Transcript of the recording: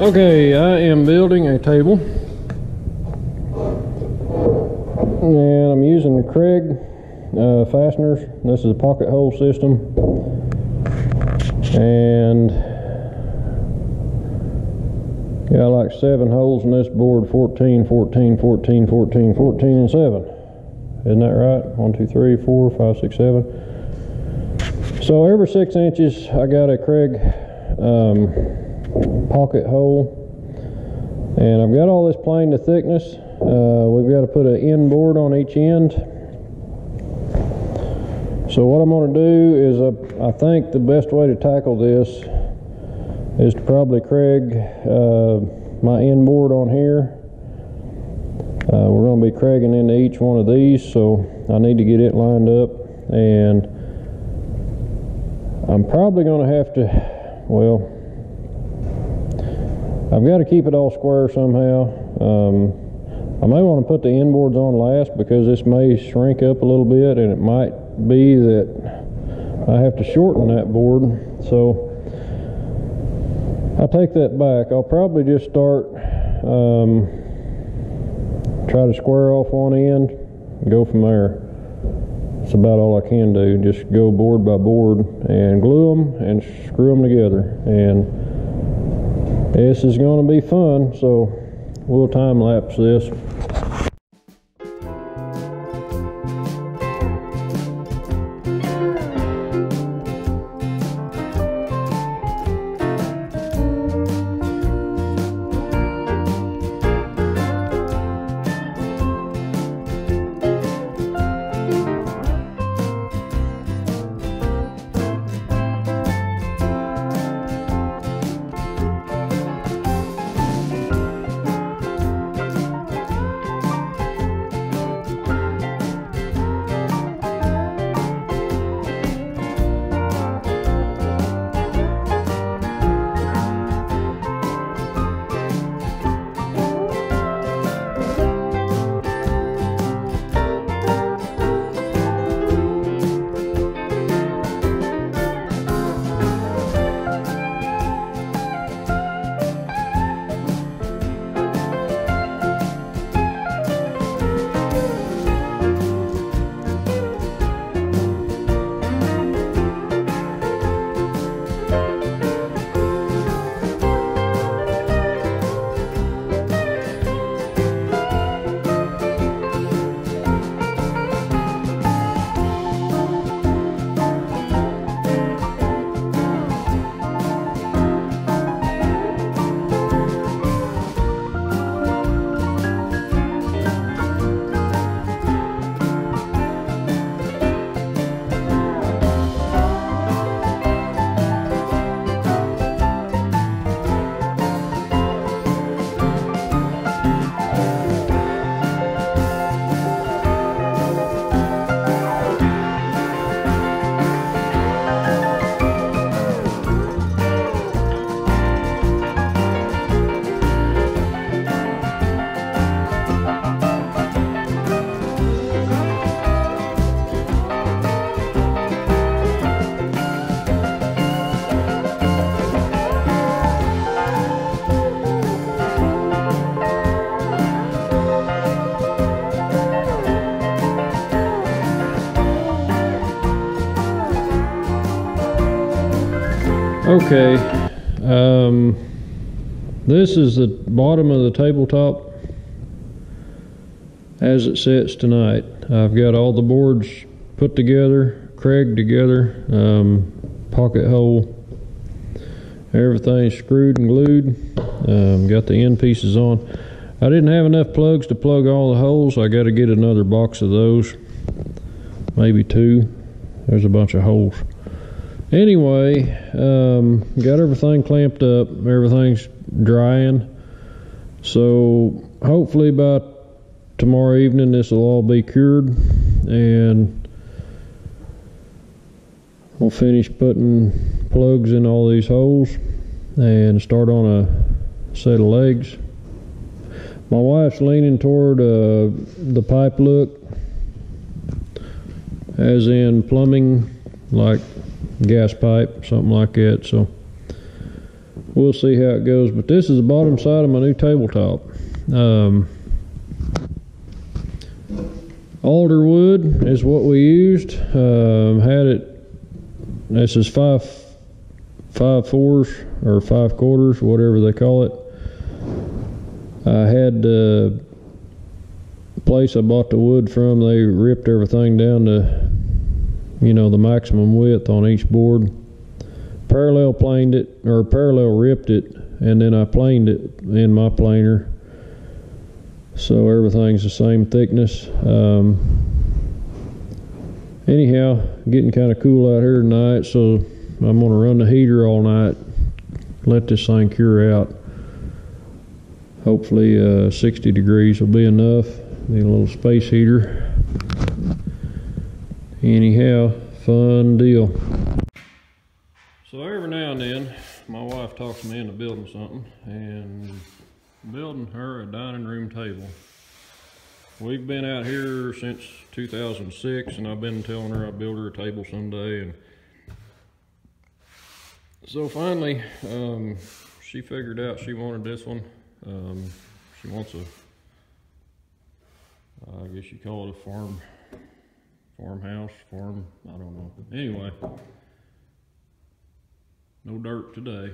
Okay, I am building a table, and I'm using the Craig fasteners. This is a pocket hole system, and got like 7 holes in this board: 14, 14, 14, 14, 14, and 7. Isn't that right? 1, 2, 3, 4, 5, 6, 7. So every 6 inches I got a Craig pocket hole, and I've got all this plane to thickness. We've got to put an end board on each end. So what I'm going to do is I think the best way to tackle this is to probably Craig my end board on here. We're going to be Cragging into each one of these, so I need to get it lined up, and I'm probably going to have to, well, I've got to keep it all square somehow. I may want to put the end boards on last because this may shrink up a little bit, and it might be that I have to shorten that board. So I'll take that back. I'll probably just start, try to square off one end and go from there. That's about all I can do. Just go board by board and glue them and screw them together. And this is going to be fun, so we'll time lapse this. Okay, this is the bottom of the tabletop as it sits tonight. I've got all the boards put together, Craig together, pocket hole, everything screwed and glued, got the end pieces on. I didn't have enough plugs to plug all the holes. I got to get another box of those, maybe 2. There's a bunch of holes. Anyway, got everything clamped up, everything's drying, so hopefully by tomorrow evening this will all be cured, and we'll finish putting plugs in all these holes and start on a set of legs. My wife's leaning toward the pipe look, as in plumbing, like gas pipe, something like that. So we'll see how it goes. But this is the bottom side of my new tabletop. Alder wood is what we used. Had it, this is 5/4 or 5/4, whatever they call it. I had the place I bought the wood from, they ripped everything down to, you know, the maximum width on each board. Parallel planed it, or parallel ripped it, and then I planed it in my planer, so everything's the same thickness. Anyhow, getting kind of cool out here tonight, so I'm going to run the heater all night, let this thing cure out. Hopefully 60 degrees will be enough. Need a little space heater. Anyhow, fun deal. So every now and then, my wife talks me into building something, and building her a dining room table. We've been out here since 2006, and I've been telling her I'd build her a table someday. And so finally, she figured out she wanted this one. She wants a, I guess you call it a farmhouse, I don't know. Anyway, no dirt today.